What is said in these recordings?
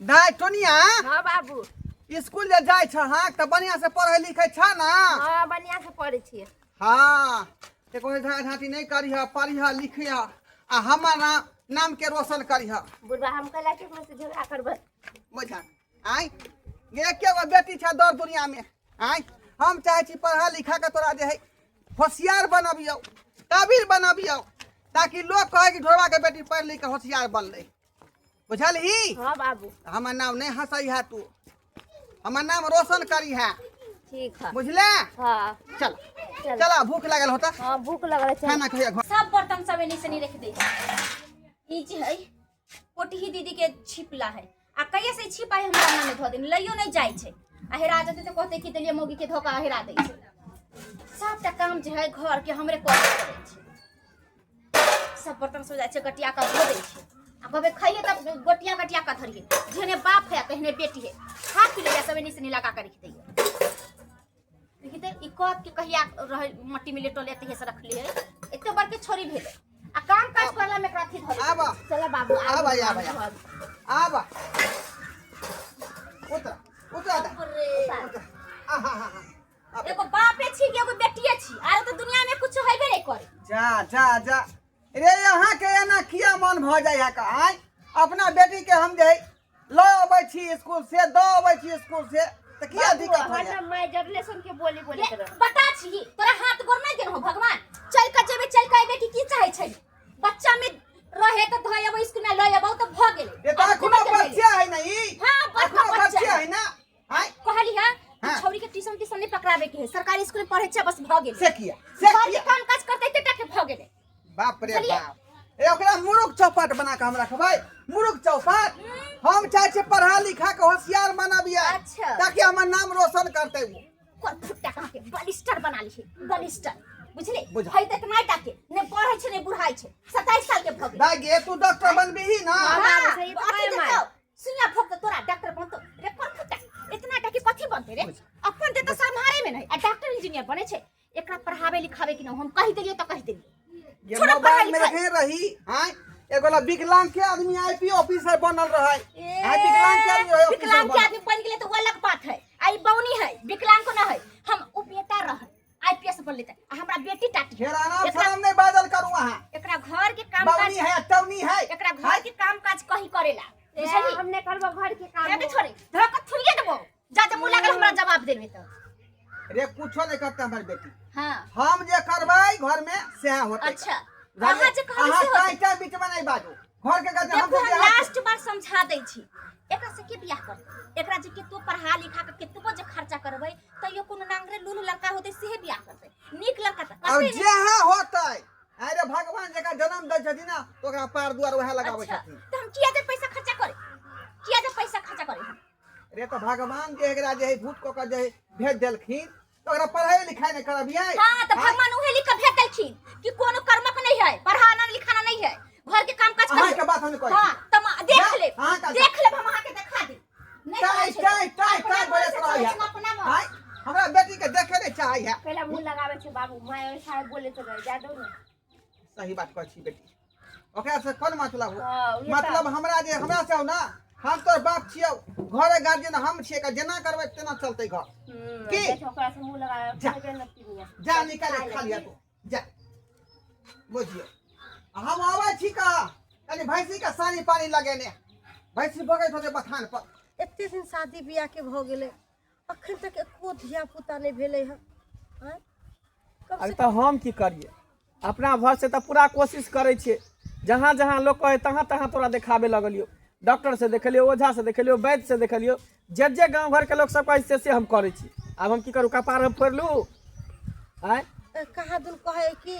दाई Tonya हाँ बाबू। School जे जाय छ हाँ त बढ़िया से पढ़े लिखे छ ना? हाँ बढ़िया से पढ़े छिए। हाँ ते कोई झाटी नहीं करिह पढ़िह लिखिह आ हमारा नाम के रोशन करिह। बुढ़वा हम कहला के से झगड़ा करबे बुझा आई ये के गो बेटी छ दर दुनिया में आई हम चाहे छी पढ़ा लिखा के तोरा जे है होशियार बनबियो काबिल बनबियो ताकि लोग कहे कि ढोरवा के बेटी पढ़ लिख के होशियार बनले। बुझलही? हाँ बाबू। हमर नाम नहीं हंसई है तू हमर नाम रोशन करी है। ठीक है बुझले? हाँ चल चला भूख लागल होता। हाँ भूख लगल है। खाना खाइए घर सब बर्तन सब एनी से नहीं रख दे। ई जे है पोटही दीदी के छिपला है आ कहिया से छिपा है हमरा नाम में धो दिन लइयो नहीं जाय छै आ हेरा जते तो कहते कि देलिए मौगी के धोखा हेरा दे छै। सबटा काम जे है घर के हमरे करे पड़े छै। सब बर्तन सब जाय छै गटिया का धो दे छै आ कहबे खाइए तब गोटिया गटिया का धरिए जेने बाप है कहने बेटी है खा पी ले सब एनी से नहीं लगा कर रख दे। देखिते ई कत के कहिया रह मट्टी में लेटो लेते से रख लिए एते बड़ के छोरी भेले आ काम काज करला में काथी धरे। आबा चला बाबू आबा आबा उतर उतर एगो बापे छी एगो बेटिए छी आरो तो दुनिया में कुछ होइबे नहीं करे। जा जा जा रे यहाँ के एना किया मन भ जाय है का आई अपना बेटी के हम जे लो अबै छी स्कूल से दो अबै छी स्कूल से त किया दिक्कत है? हरदम मैं जनरेशन के बोली बोली कर बता छी तोरा हाथ गोर नहीं देनो भगवान चल का जेबे चल का बेटी की चाहे छै बच्चा में रहे त धय अब स्कूल में लय अब तो भ गेले। ये तो कोनो बच्चा है नहीं? हां बड़का बच्चा है ना? आई कहली है हाँ। छौरी के ट्यूशन नहीं पकड़ावे के है सरकारी स्कूल में पढ़े छै बस भ गेले। से किया काम काज करते ते टके भ गेले। बाप रे बाप ए ओकरा मुरुख चौपाट बना के हम रखबै मुरुख चौपाट हम चाहे छे पढ़ा लिखा के होशियार बनाबिया अच्छा। ताकि हमर नाम रोशन करते वो कोन फुट्टा कहा के बलिस्टर बना ली बलिस्टर बुझले बुझा। है त नहीं टाके ने पढ़े छै ने बुढ़ाई छै 27 साल के भ गेले। दाई गे तू डॉक्टर बनबी ही ना? हाँ, सही तो अथी है माय। देखो, सुइया भोग तोरा डॉक्टर बनतो रे कोन फुट्टा इतना टाके कथी बनते रे अपन ते तो संभारे में नहीं आ डॉक्टर इंजीनियर बने छै एकरा पढ़ावे लिखावे कि न हम कहि देलिए तो कहि देलिए। ये छोड़ो मोबाइल में पढ़ाई रखे रही हां एगोला विकलांग के आदमी आईपी ऑफिसर बनल रहे हां विकलांग के आदमी रहे विकलांग के आदमी बन गेले तो वो अलग बात है। आई बौनी है विकलांग को ना है हम उ बेटा रह आईपीएस बन लेते आ हमरा बेटी टाटी घेराना शर्म नहीं बादल करू वहां एकरा घर के काम बावनी काज है टवनी है एकरा घर के काम काज कहीं करेला बुझली हमने करबो घर के काम। हेबे छोड़ी धक थुरिए देबो जाते मुंह लागल हमरा जवाब देबे तो रे कुछो नहीं करता हमारी बेटी हां हम जे करबै घर में से होते। अच्छा अहाँ जे कहै अहाँ से टाइटा बीच में नहीं बाजू घर के गज हम देखो हम लास्ट बार समझा दै छी एकरा से के बियाह कर एकरा जे केतो पढ़ा लिखा के केतो जे खर्चा करबै तइयो कोनो नांगरे लूलू लड़का होते से बियाह करतै नीक लड़का त अब जे होतै अरे भगवान जका जन्म दै छथिन ना तो ओकरा पार दुआर वहे लगाबै अच्छा छथिन। तो हम किया जे पैसा खर्चा करे किया जे पैसा खर्चा करे हम रे तो भगवान जे एकरा जे भूत को के जे भेज देलखिन तो ओकरा पढ़ाई लिखाई नहीं करबियै। हां तो भगवान उहे लिख के भेज देलखिन कि कोनो कर्मक नहीं है पढ़ाना लिखाना नहीं है घर के काम काज अहाँ के बात हम कहै छी। हां तम देख ले हम अहाँ के दिखा दी टाइ बोले तो है हां हमरा बेटी के देखे नहीं चाहै है। पहला मुंह लगावे छै बाबू मैं साहब बोले तो जा दो ना। सही बात कहै छी बेटी ओकरा से कोन मतलब हो हाँ, ये मतलब हमरा जे हमरा से हो ना हम तोर बाप छियौ घरे गार्जियन हम छियै का जेना करबै तेना चलतै घर की? देखो ओकरा से मुंह लगावे जा। खाबे न पीनिया। जा निकाल खा लिया तू जा बुझियो हम आवे छी का कनी भैंसी का सानी पानी लगेने भैंसी बगैत होते बथान पर एते दिन शादी बियाह के भ गेले अखन तक एको धिया पुता नहीं भेले है। अरे तो हम की करिए अपना भर से तो पूरा कोशिश करे छे जहाँ जहाँ लोग कहे तहाँ तहाँ तोरा देखाबे लगलियो डॉक्टर से देखलियो ओझा से देखलियो वैद्य से देखलियो जे गांव घर के लोग सब कहे से हम करे छी। अब हम की करूँ कपार हम फोड़ लू आय कहा दुन कहे कि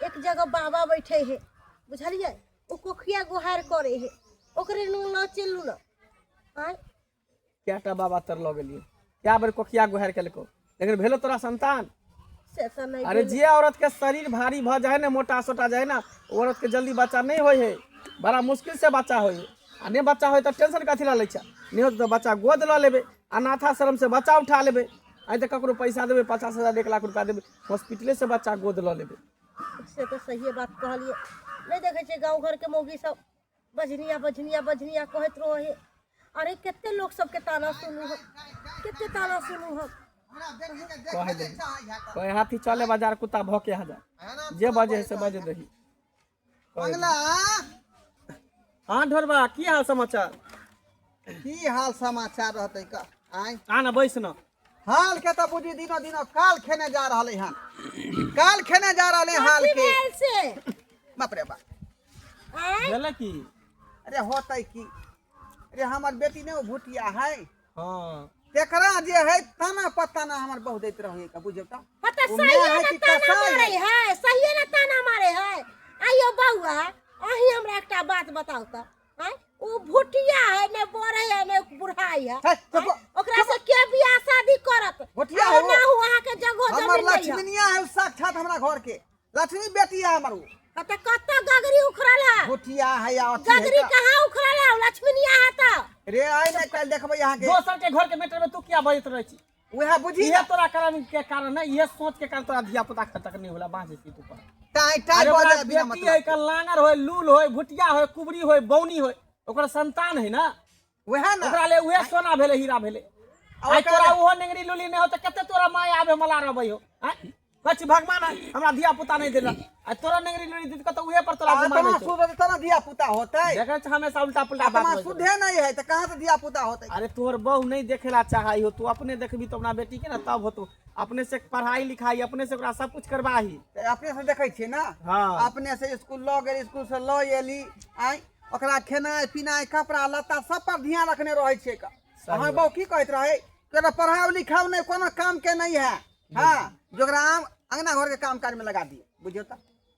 एक जगह बाबा बैठे है बुझलिए ओ कोखिया गुहार करे है ओकरे नु न चलू न आय क्या बाबा तर लग गेलियो क्या बेर कोखिया गुहार केलको लेकिन भेलो तोरा संतान। से त नहीं अरे जे औरत के शरीर भारी भ जाए ना मोटा सोटा जाए ना औरत के जल्दी बच्चा नहीं होय है बड़ा मुश्किल से बच्चा होय है आ नहीं बच्चा होय तो टेंशन कथी ला लै छै नहीं हो तो बच्चा गोद ल लेबे अनाथाश्रम से बच्चा उठा लेबे आई तो ककरो पैसा देबे 50,000 1 लाख रुपया देबे हॉस्पिटले से बच्चा गोद ल लेबे। से तो सही बात कहलिए नहीं देखे छे गांव घर के मौगी सब बजनिया बजनिया बजनिया कहत रहे अरे कितने लोग सबके ताना सुनू हो, कितने ताना सुनू हो। कह दे कोई हाथी चले बाजार कुत्ता भौके हजार जे बजे है से बजे दही। मंगला हाँ ढोरबा की हाल समाचार? की हाल समाचार रहते का आय आना बैस न। हाल के तो बुझी दिनो दिनो काल खेने जा रहा हन, काल खेने जा रहा हाल के भेल से बाप रे बाप। आय भेले की? अरे होते की, अरे हमार बेटी ने भूटिया है, हाँ तेकरा जे है तना पता ना हमार बहु देत रहे का बुझे तो पता वो सही मैं है है ना कि ताना कसाई मारे है। है, सही है ना ताना मारे है। आइयो बउआ अही हमरा एकटा बात बताओ त, आय ओ भुटिया है ने बड़े है ने बुढ़ाई है, है, चुप। ओकरा से के बियाह शादी करत भुटिया आय है वो। ना हो वहां के जगह हमार जमीन नहीं है। लक्ष्मीनिया है साक्षात हमरा घर के लक्ष्मी बेटी है हमार वो। कत कत्ता गगरी उखड़ल है, भुटिया है या अथी है गगरी का। कहाँ उखड़ल है, लक्ष्मीनिया है त। रे आय नहीं कल देखबे यहाँ के दोसर के घर के मैटर में तू क्या बजत रहे छी? वह बुझी ये तोरा कारण के कारण है, ये सोच के कारण तोरा धिया पुता खतक नहीं होला बांझे सी तू पर। टाई टाई अरे ओकरा बोले बिना बेटी है मतलब का लांगर होय, लूल होय, भुटिया होय, कुबरी होय, बौनी होय, ओकर संतान है ना, वह ना ओकरा ले उहे सोना भेले हीरा भेले। आई तोरा उहो नेंगरी लुली नहीं हो त कते तोरा माय आबे मला रहबै हो। हैं कछ भगवान हमरा धिया पुता नहीं देला, आ तोरा नेंगरी लुली दी त उहे पर तोरा घुमाने आत्मा छौ। शुद्ध तना दिया पुता होतै, देखे छ हमेशा उल्टा पुल्टा बात आत्मा होय। शुद्धे नहीं है तो कहाँ से दिया पुता होतै। अरे तोर बहू नहीं देखेला चाहई हो, तू अपने देखबी तो अपना बेटी के ना तब हो, तू अपने से पढ़ाई लिखाई अपने से ओकरा सब कुछ करवाही। तो अपने से देखै छियै ना, हाँ अपने से स्कूल ल गेली, स्कूल से ल एली, आय ओकरा खेनाइ पिनाइ कपड़ा लत्ता सब पर ध्यान रखने रहे छियै का। हमर बहु की कहत रहे कि पढ़ाओ लिखाओ नहीं कोनो काम के नहीं है, हाँ जोकरा आम अंगना घर के काम काज में लगा दिए बुझियो तो।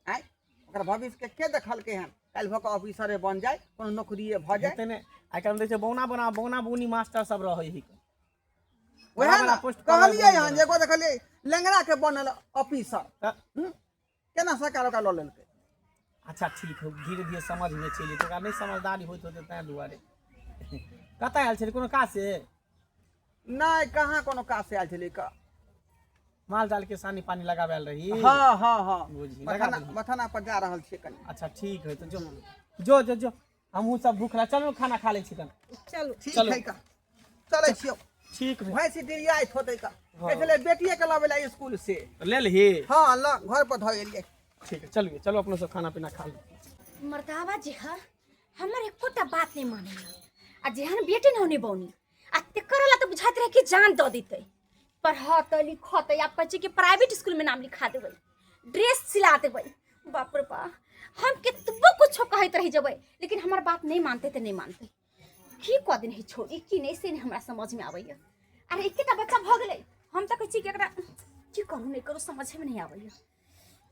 आय ओकरा भविष्य के देखल के हन काल भक ऑफिसरे बन जाए, कोनो नौकरीए भ जाए। हेते ने आई काल दै छै बौना बुनी मास्टर सब रहै ही। वह बड़ा ना पोस्ट कहलिए हन एगो देखलिए लेंगड़ा के बनल ऑफिसर, केना सरकार ओकरा ल लेलकै। अच्छा ठीक हो, धीरे धीरे समझ में चली तो नहीं समझदारी होत होते तै दुआरे। कतऽ आयल छे कोनो काज से? नहीं कहाँ कोनो काज से आयल छलै का। माल जाल के सानी पानी लगावेल रही। हाँ हाँ हाँ बुझी लगा देली। मथाना पर जा रहल छियै कनी। अच्छा ठीक है तो जो जो जो जो हमहू सब भूख ला, चलो खाना खा ले छी कन। चलो ठीक चलो। है का चलै छियौ। ठीक है भैंसी डिरियाइत होतै का, हाँ। इसलिए बेटिए के लबे ला स्कूल से। ले ली। हाँ ल घर पर धो एलियै। ठीक है चलिए, चलो अपने सब खाना पीना खा लो। मर्दावा जी हा हमर एकोटा बात नहीं मानेला, आ जेहन बेटे न होने बौनी आ तेकरला तो बुझात रहे कि जान दे देते। पढ़त लिखत या बच्चे के प्राइवेट स्कूल में नाम लिखा देबै, ड्रेस सिला देबै। बाप रे बा हम केतबो कुछ कहत रह जबै, लेकिन हमार बात नहीं मानते तो नहीं मानते। की कह दिन है छोड़ी कि नहीं से नहीं हमरा समझ में आबैया। अरे एकेटा बच्चा भ गेलै, हम तो कहै छी कि एकरा की करू नहीं करू समझ में नहीं आबैया।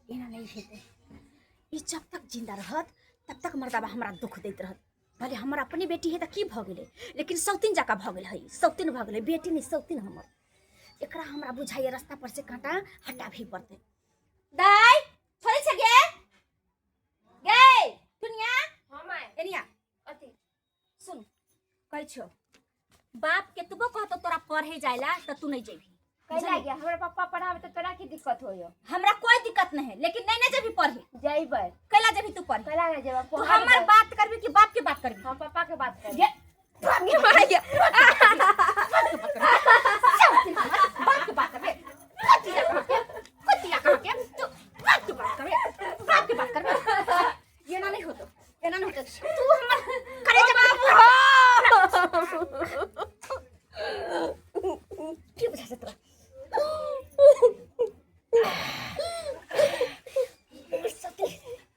एना नहीं हेतै, ई जब तक जिंदा रहत तब तक मर्दाबा हमरा दुख दैत रहत। भले हमर अपनी बेटी है तो की भ गेलै, लेकिन सौतीन जका भ गेल है, सौतीन भ गेलै, बेटी नहीं सौतीन हमर। एकरा हमरा बुझाइए रास्ता पर से कांटा हटा भी पड़ते। दाई छोड़ी छ गे गे दुनिया हम आए एनिया अति सुन कहै छौ बाप केतबो कहतो तोरा पढ़े जाइला त तू नहीं जेबी। कैला गया हमरा पापा पढ़ावे तो तोरा की दिक्कत होयो। हमरा कोई दिक्कत नहीं है, लेकिन नहीं जेबी पढ़े। जइबै कैला जेबी तू पढ़े? कैला ना जेबा तू हमर बात करबी कि बाप के बात करबी? हम पापा के बात कर। ये बाप के मारे ये बाप के बात करबी, बाप के बात करबी, कुतिया कह के तू बाप के बात करबी, बाप के बात करबी। ये ना नहीं होतो, ये ना नहीं होतो। तू हमर करे की बुझा से तोरा सती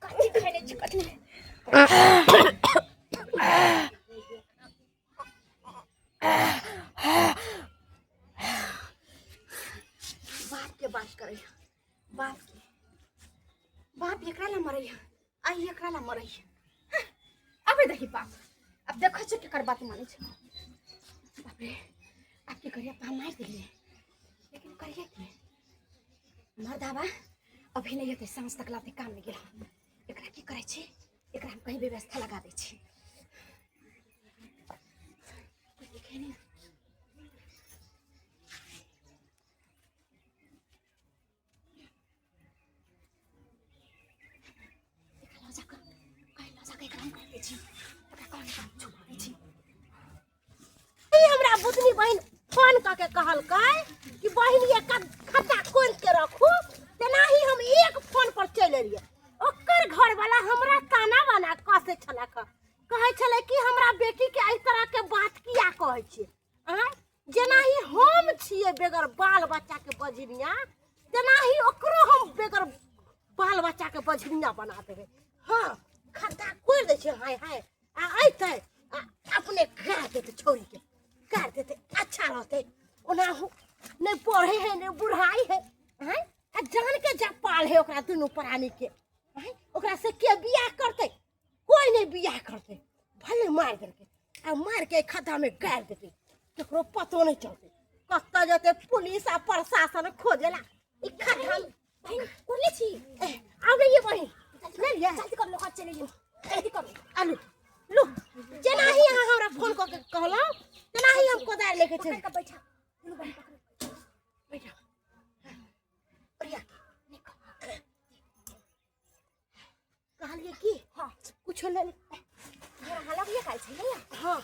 काची खाने चिकट नहीं। बाप के बात करे, बाप के बाप एकरा ला मरैया, आई एकरा ला मरैया। अबे देखी बाप अब देखो छ केकर बात माने छ। बाप रे आपके करिया पा मार दिले, लेकिन करिया की मर्दावा अभी नहीं होते, सांस तक लाते काम में गेला। एकरा की करे छी, एकरा हम कहीं व्यवस्था लगा दे छी। देखे नहीं गोतनी बहन फोन करके कहलकै कि बहन ये खाता खोल के रखू, तेनाही हम एक फोन पर चलि एलियै। ओकर घर वाला हमरा ताना बना कसे छलक, कहै छलै कि हमरा बेटी के एहि तरह के बात किया कहै छियै। जेनाही हम छियै बेगर बाल बच्चा के बजनिया, तेनाही ओकरो हम बेगर बाल बच्चा के बजनिया बना देबै। हाँ, खाता खोल दै छै, हाय हाय आ अइतै आ अपने गाड़ देतै, छोरी के गाड़ देतै, अच्छा रहतै। ओनाहू नहीं पढ़े है नहीं बुढ़ाई है, हैं? आ जान के जा पाल है ओकरा दुनू प्राणी के, हैं? ओकरा से के बियाह करते? कोई नहीं बियाह करते, भले मार देलकै आ मार के खड्डा में गाड़ देतै, केकरो पतो नहीं चलते। कत्ता जते पुलिस आ प्रशासन खोजेला ई खड्डा में। बहन कोले छी आब ये बहिन ले लिया, जल्दी कर लो, हाथ चले लियो, जल्दी कर लो। आलू लो, जेनाही अहाँ हमरा फोन क के कहलौ तेनाही हम कोदार लेके चल। पकड़ के बैठा, दुनू बहन पकड़ बैठा प्रिया कहलिए कि हाँ कुछ ले ले। मेरा हाला भी काल छै या हाँ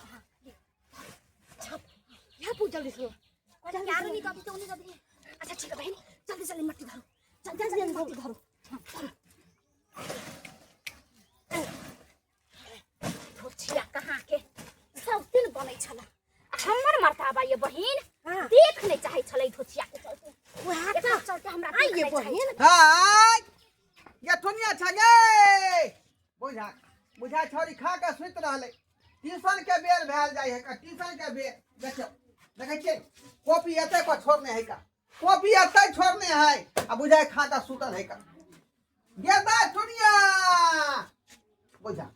छप यहाँ पूछ जल्दी से और यार नहीं कभी तो नहीं कभी। अच्छा ठीक है बहन, जल्दी जल्दी मट्टी धरो, जल्दी जल्दी जल्दी जल्दी मट्टी धरो। धोछिया कहाँ के सब दिन बनै छला, हमर मर्ताबा ये बहिन हाँ। देख नहीं चाहे छलै धोछिया के चलते। वहाँ एकरा तो चलते हमरा आई देख ये नहीं चाहे बहिन छलै। हाय ये दुनिया छ गे बुझा बुझा छोरी खा के सुत रहले। ट्यूशन के बेर भेल जाय है का, ट्यूशन के बेर देखो देखे छियै कॉपी एते को छोड़ने है का, कॉपी एते छोड़ने है आ बुझा खा के सुतल है का। गेदा दुनिया बुझा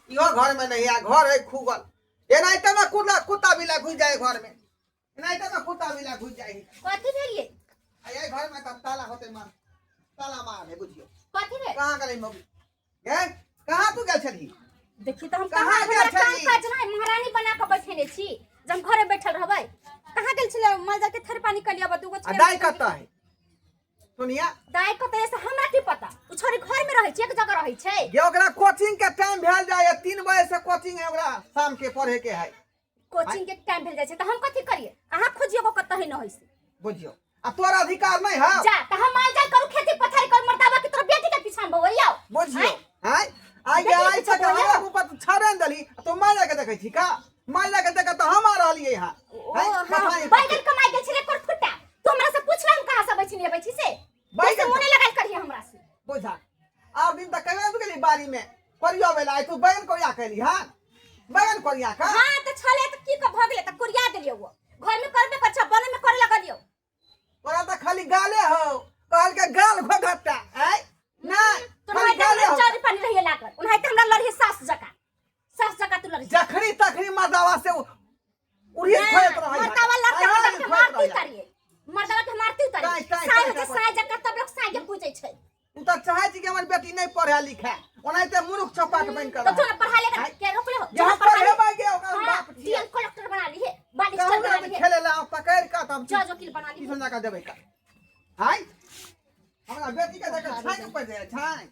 इहो घर में नहीं है, घर है खुगल। एनाइते में कुत्ता बिला घुस जाए घर में, एनाइते में कुत्ता बिला घुस जाए। कथी भेलिए? ये घर में तब ताला होते मार, ताला मार है बुझियो। कथी भेल? कहाँ गई मम्मी? गे कहाँ तू गेल छली? देखी तो हम कहाँ कहाँ गेल हमरा काम छली? काज नहीं, महारानी बना के बैठेने छी, जब घरे बैठल रहबै। कहाँ गेल छले? मल जाके थर पानी कर लिया बतू आ दाई कत्ता है? सुनिया दाई कतै से हमरा की पता? उ छोरी घर में रहै छै, एक जगह रहै छै। ये ओकरा कोचिंग के टाइम भेल जाय है, 3 बजे से कोचिंग है ओकरा शाम के पढ़े के है। कोचिंग के टाइम भेल जाय छै त हम कथि करिए? अहाँ खोजियो को कतै न होइसे। बुझियो आ तोरा अधिकार नहीं है। जा त हम माल जाल करू, खेती पथारी कर, मर्दावा की तोर बेटी के पीछा में बवैया। बुझियो हैं आई गे आई से हमरा ऊपर तू छड़न दली तो मैं जाके देखै छी का, मैं जाके देख त हम आ रहलिए यहां। बैगन कमाई गेल छले कर फुटा। तू हमरा से पूछला हम कहां से बैठिए बैठी से? बैगन मुने लगाल करिए हमरा से। बुझा अब दिन तक कहियो तू गेली बारी में करियो बेला आई तू बैगन कोरिया कैली हां, बैगन कोरिया का। हां त छले त की क भ गेले त कोरिया देलियो वो। घर में करबे कर, बने में करे लगलियो। तोरा त खाली गाले हो, कहल के गाल घोघटा है ना, तो खाली गाले हो। चार पानी रहिए लागल उन्हाई त हमरा लड़ही सास जका तू लड़ही। जखनी तखनी मर्दावा से उड़िए खोयत रही। मर्दावा लड़का के मारती करिए, मर्दावा के मारती काहे, करिए। काहे, साई काहे, होते साई जका तब लोग साई के पूछै छै। तू त चाहे छी कि हमर बेटी नहीं पढ़े लिखे, ओनाइते मूर्ख चौपाट बन कर। तो तू पढ़ा ले के रोकले हो। जहां पढ़े बागे ओकर बाप डीएम कलेक्टर बना ली है, बारिस्टर कहूं बना ना ली है, खेले ला पकड़ का तब जज वकील बना ली की है। समझा का देबै का। हाय हमरा बेटी के देख छाई पर दे छाई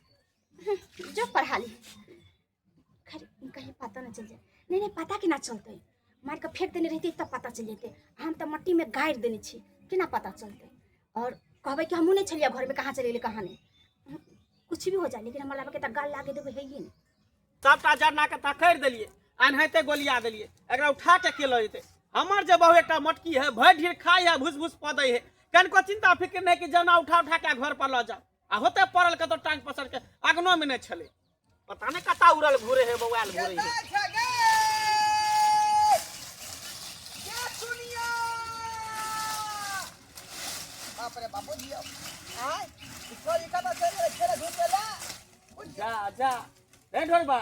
जो पढ़ा ली। खैर कहीं पता न चल जाए। नहीं पता कि ना चलते, मार के फेंक देने रहती तब पता चल जेते। हम तो मट्टी में गाड़ देने छी, कि ना पता चलते। और कहबे कि हमहू नहीं चलिए घर में, कहाँ चले ले कहाँ नहीं, कुछ भी हो जाए लेकिन हमारा के त गाल लागे देबे है ही नहीं। सबटा जरना के तखैर देलिए, अनहैते गोलिया देलिए, एकरा उठा के केलो जेते। हमर जे बहु एकटा मटकी है, भर ढीर खाई है, भूस भूस पदै है, कनको चिंता फिक्र नहीं कि जना उठा उठा के घर पर ल जा। आ होते पड़ल के तो टांग पसर के अगनो में नहीं छले, पता नहीं कता उड़ल घूरे है, बवाल घूरे है। बाप रे बापू जी हाय कोई कता चले खेले झूठेला। जा जा ए ढोलबा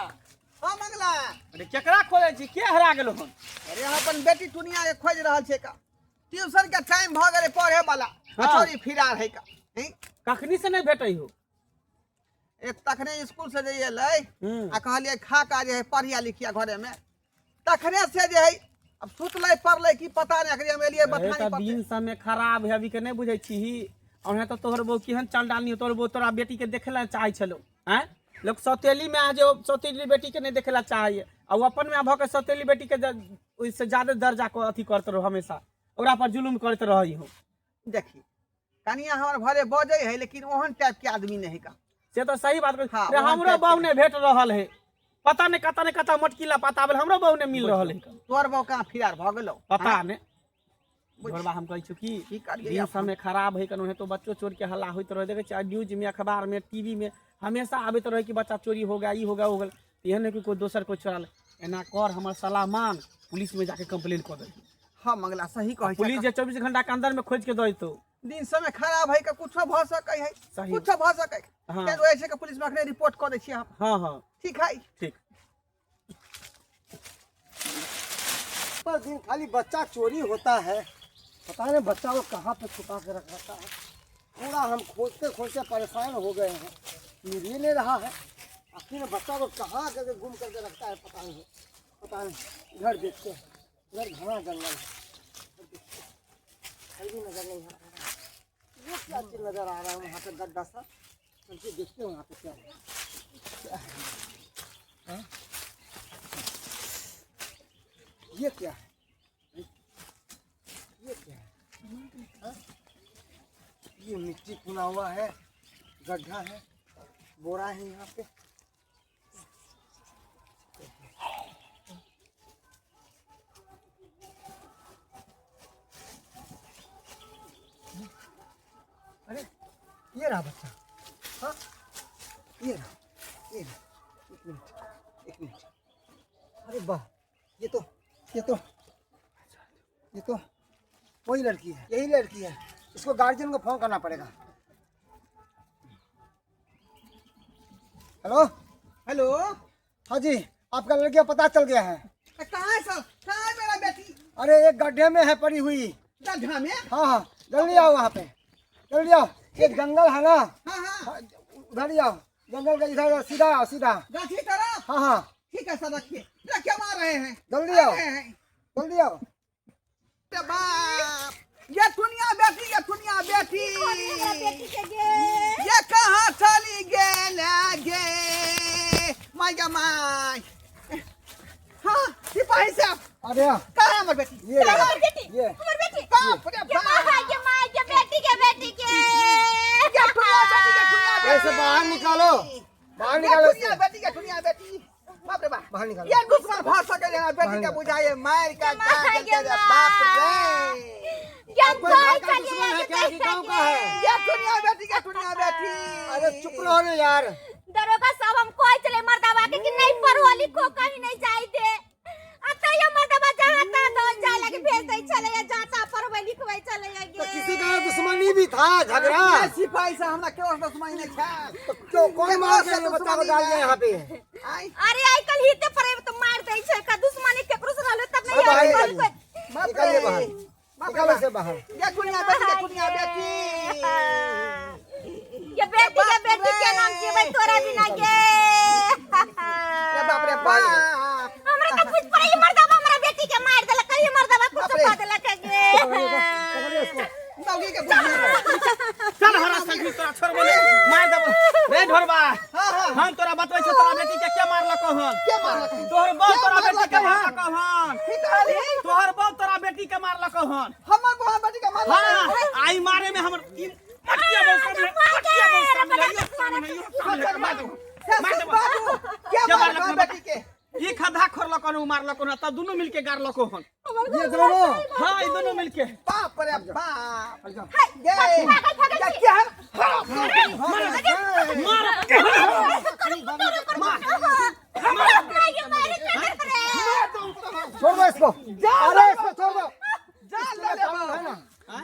हां मंगला अरे केकरा खोले छी, के हरा गेलो हन? अरे अपन बेटी दुनिया के खोज रहल छै का, ट्यूशन के टाइम भ गेले पढ़े वाला, हाँ। छोरी फिरार है का। हैं कखनी से नहीं भेटै हो? एक तखने स्कूल से जे एलै आ कहलिए खा का जे है पढ़िया लिखिया घरे में, तखने से जे है अब सुतले पड़ले की पता नहीं अखरी हम एलिए बतानी पड़ते। दिन समय खराब है, अभी के नहीं बुझै छी। और तो तोहर बहू केहन चल डालनी, तोहर बहू तोरा बेटी के देखेला चाहे छलो हैं। लोग सौतेली में आज सौतेली बेटी के नहीं देखेला चाहिए, और अपन में भऽ के सौतेली बेटी के उससे ज्यादा दर्जा को अथी करते रहो, हमेशा ओकरा पर जुलुम करते रही हो। देखी कनिया हमार भले बजे है लेकिन ओहन टाइप के आदमी नहीं का। से तो सही बात कर। हाँ, रे हमरो बहू ने भेट रहल है, पता नहीं कता मटकीला पता बेल हमरो बहू ने मिल रहल है। तोर बहू कहाँ फिरार भ गेलो पता ने घरबा हम कहै छु की कि करिए दिन समय खराब है कनो है तो बच्चों चोर के हल्ला होइत रहे। देखे चाहे न्यूज में, अखबार में, टीवी में हमेशा आबैत रहे कि बच्चा चोरी हो गया, ई हो गया, हो गया। एहन नहीं कि कोई दोसर कोई चोरा ले, एना कर हमर सलाह मान, पुलिस में जाके कंप्लेन कर दे। हाँ मंगला सही कहै छै। पुलिस जे 24 घंटा के अंदर में खोज के दे तो दिन समय खराब है का कुछ भ सकै है, सही। कुछ भ सकै। हाँ। ते ऐसे के पुलिस में अखने रिपोर्ट कर दै छी हम। हाँ हाँ ठीक है ठीक। पर दिन खाली बच्चा चोरी होता है, पता नहीं बच्चा को कहाँ पे छुपा के रख रखा है। पूरा हम खोजते खोजते परेशान हो गए हैं, मिल ही नहीं रहा है। आखिर में बच्चा को कहाँ करके गुम करके रखता है पता नहीं, पता नहीं। घर देखते हैं, घर घना जंगल है, कहीं भी नजर नहीं आ रहा है। वो क्या चीज नजर आ रहा है वहाँ पे गड्ढा सा, चलके देखते हैं वहाँ पे क्या है। क्या है? हाँ? ये क्या है? ये क्या है? हाँ? ये मिट्टी खुना हुआ है, गड्ढा है, बोरा है यहाँ पे। अरे ये रहा बच्चा। हाँ ये रहा, ये रहा। एक मिनट, एक मिनट। अरे वाह, ये तो वही लड़की है, यही लड़की है। इसको गार्जियन को फोन करना पड़ेगा। हेलो हेलो हाँ जी, आपका लड़की का पता चल गया है। कहाँ है सर? कहाँ है मेरा बेटी? अरे एक गड्ढे में है पड़ी हुई। गड्ढा में? हाँ हाँ जल्दी आओ वहाँ पे, जल्दी आओ। एक जंगल है ना, हाँ हाँ उधर ही आओ। जंगल का इधर सीधा आओ, सीधा। गाछी तरफ। हाँ हाँ ठीक है सर, रखिए रखिए, हम आ रहे हैं। जल्दी आओ, आ रहे हैं। जल्दी आओ। अरे बाप, ये दुनिया बेटी, ये दुनिया बेटी, ये कहाँ चली गे माय गे माय। हाँ सिपाही साहब, अरे हाँ, कहाँ है हमारी बेटी? ये रहा, हमारी बेटी, ये हमारी बेटी। बाप रे ये माँ है, ये माँ, ये बेटी के बेटी के। ये दुनिया बेटी, ये दुनिया बेटी। ऐसे बाहर निकालो, बाहर ये निकालो दुनिया इसको। बेटी, ये दुनिया बेटी। बाप रे बाप, बाहर निकालो। ये दुश्मन भाग सके ना बेटी के बुझाए मार का बाप रे। ये कोई भाई घर का दुश्मन है क्या कि गाँव का है? ये दुनिया बेटी, ये दुनिया बेटी। अरे चुप रहो ना यार। दरोगा साहब हम कोई चले मर्दाबा के कि नहीं पढ़ो लिखो कहीं नहीं जाई दे। आता ये मर्दाबा जहाँ तहाँ तो जाए लगे भेज दे चले या जाता पढ़वे लिखवे चले तो ये। किसी का दुश्मनी भी था, झगड़ा। ये सिपाही साहब हमरा क्यों दुश्मनी नहीं था? तो क्यों कौन मार के ये बच्चा को डाल दिया यहाँ पे? आई अरे आजकल हिते परे तो मार दे छै का दुश्मनी केकरो से रहले तब नहीं बाहर आए निकालिए। कोई। बाप निकालिए रे। बाहर, बाप रे निकालो बाप। इसे बाहर। ये दुनिया बेटी, ये दुनिया बेटी। ये बेटी के नाम के भाई तोरा बिना के। ये बाप रे बाप। हमरा का कुछ पड़े ये मर्दाबा हमरा बेटी के मार देलक ये मर्दाबा कुछ बाप रे। खा देलक गे। पकड़िए इसको। मौगी के बुझिए। चल हरा संगी तोरा छोड़बो नहीं, मार देबो रे ढोरबा। हाँ हाँ हम तोरा बतबै छौ तोरा बेटी के के मारलको हन। क्या मारलक है? तोहर बहू क्या तोरा मारलक बेटी के है? मारलको हन। की कहली? तोहर बहू तोरा बेटी के मारलको हन। हमर बहन बेटी का मारलक हाँ है? आई मारे में हमर मटिया बोल सामने, मटिया बोल सामने, यो सामने, यो सामने मार देबो। मार ससुर देबो। बाबू, क्या क्या मारलक मारलक है है बेटी के? ई खद्धा खोरलको न, उ मारलको न, तब दोनों मिलके गारलको हन। ये दोनों हाँ ई दोनों मिलके। बाप रे बाप। ये क्या है? छोड़ दो इसको। अरे इसको छोड़ दो। जान ले ले बाबू।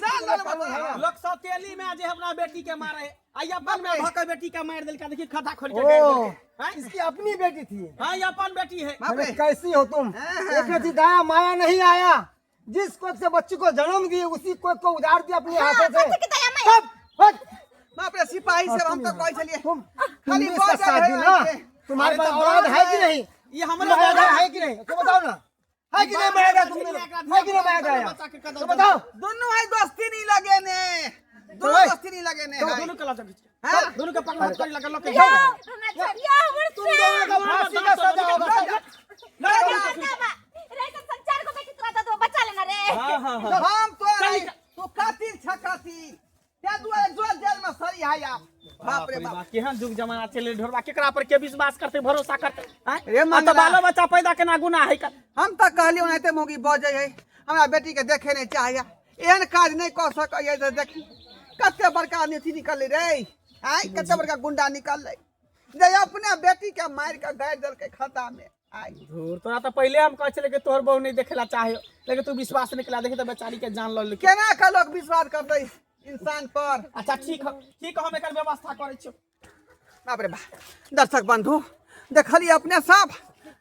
जान ले ले बाबू। लोग सौतेली में जे अपना बेटी के मारे आई अपन में भके बेटी के मार देलका, देखी खद्धा खोल के ओ, गाड़ देलके। हैं? इसकी अपनी बेटी थी। हाँ ये अपन बेटी है। बाप रे। अरे कैसी हो तुम? एक रति दया माया नहीं आया। जिस कोख से बच्ची को जन्म दी उसी कोख को उजाड़ दिया अपने हाथों से। हट, हट। बाप रे सिपाही से हम तो कोई चलिए तुम खाली तुमने इसका बात साथ दी ना। तुम्हारे पास औलाद है कि नहीं? ये हमरा तुम्हारे औलाद है कि नहीं? तो बताओ ना, है कि नहीं माया तुमने? है कि नहीं माया? तो बताओ। दोनों है दोस्ती नहीं लगे ने, दोनों भाई। दोस्ती नहीं लगे ने। दोनों के लगा हाँ? दोनों के पकड़ कर लगा लोग के हमरा छोड़िया हमर तुम दोनों का फांसी का सजा होगा। रे तो संचार को बेटी तोरा तो बचा लेना रे। हाँ हाँ तो हाँ हम तो तू कातिल छकाती क्या दुआ जो जेल में सरी आया बाप रे बाप केहन जुग जमाना चले ढोरबा केकरा पर के विश्वास करते भरोसा करते रे हैं मंगला। तो बालो बच्चा पैदा केना गुनाह है कर हम तो कहलियो नहीं मोगी बजे है हमरा बेटी के देखे नहीं चाहिए एहन काज नहीं कर सकै तो देख कते बड़का आदमी निकल रे आई कते बड़का गुंडा निकल जे अपने बेटी के मार के गाड़ दल के खाता में आई धूर तोरा तो पहले हम कहे छले कि तोहर बहू नहीं देखेला चाहे लेकिन तू विश्वास नहीं केला देखी तो बेचारी के जान ल लेके केना का लोग विश्वास करते इंसान पर अच्छा ठीक है हम एकर व्यवस्था करे छियो बाप रे बाप दर्शक बंधु देखलिए अपने सब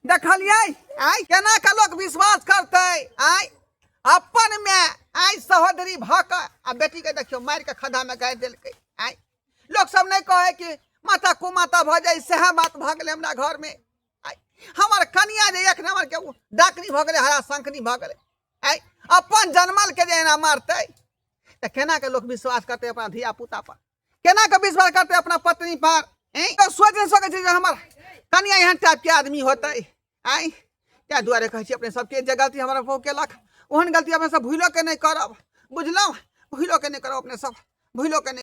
देखलिए आई केना का लोग विश्वास करते आई अपन में आई सहोदरी भक आ बेटी के देखियो मार के खड्डा में गाड़ देलकै आई लोग सब नहीं कहे कि माता कुमाता भ जाए सह बात भ गेलै हमरा घर में आई हमर कनिया जे एक नंबर के डाकनी भ गेलै हरा शंखनी भ गेलै आई अपन जन्मल के जे एना मारतै त केना के लोग विश्वास करते अपना धिया पुता पर केना के विश्वास करते अपना पत्नी पर तो सोच नहीं सकै छै जे हमर कनिया एहन टाइप के आदमी होतै आई त्या दुआरे कहै छी अपने सबके जे गलती हमरा बहू केलक ओहन गलती अपने सब भूलो के नहीं करब बुझलहुँ भूलो के नहीं करब अपने सब भूलो के नहीं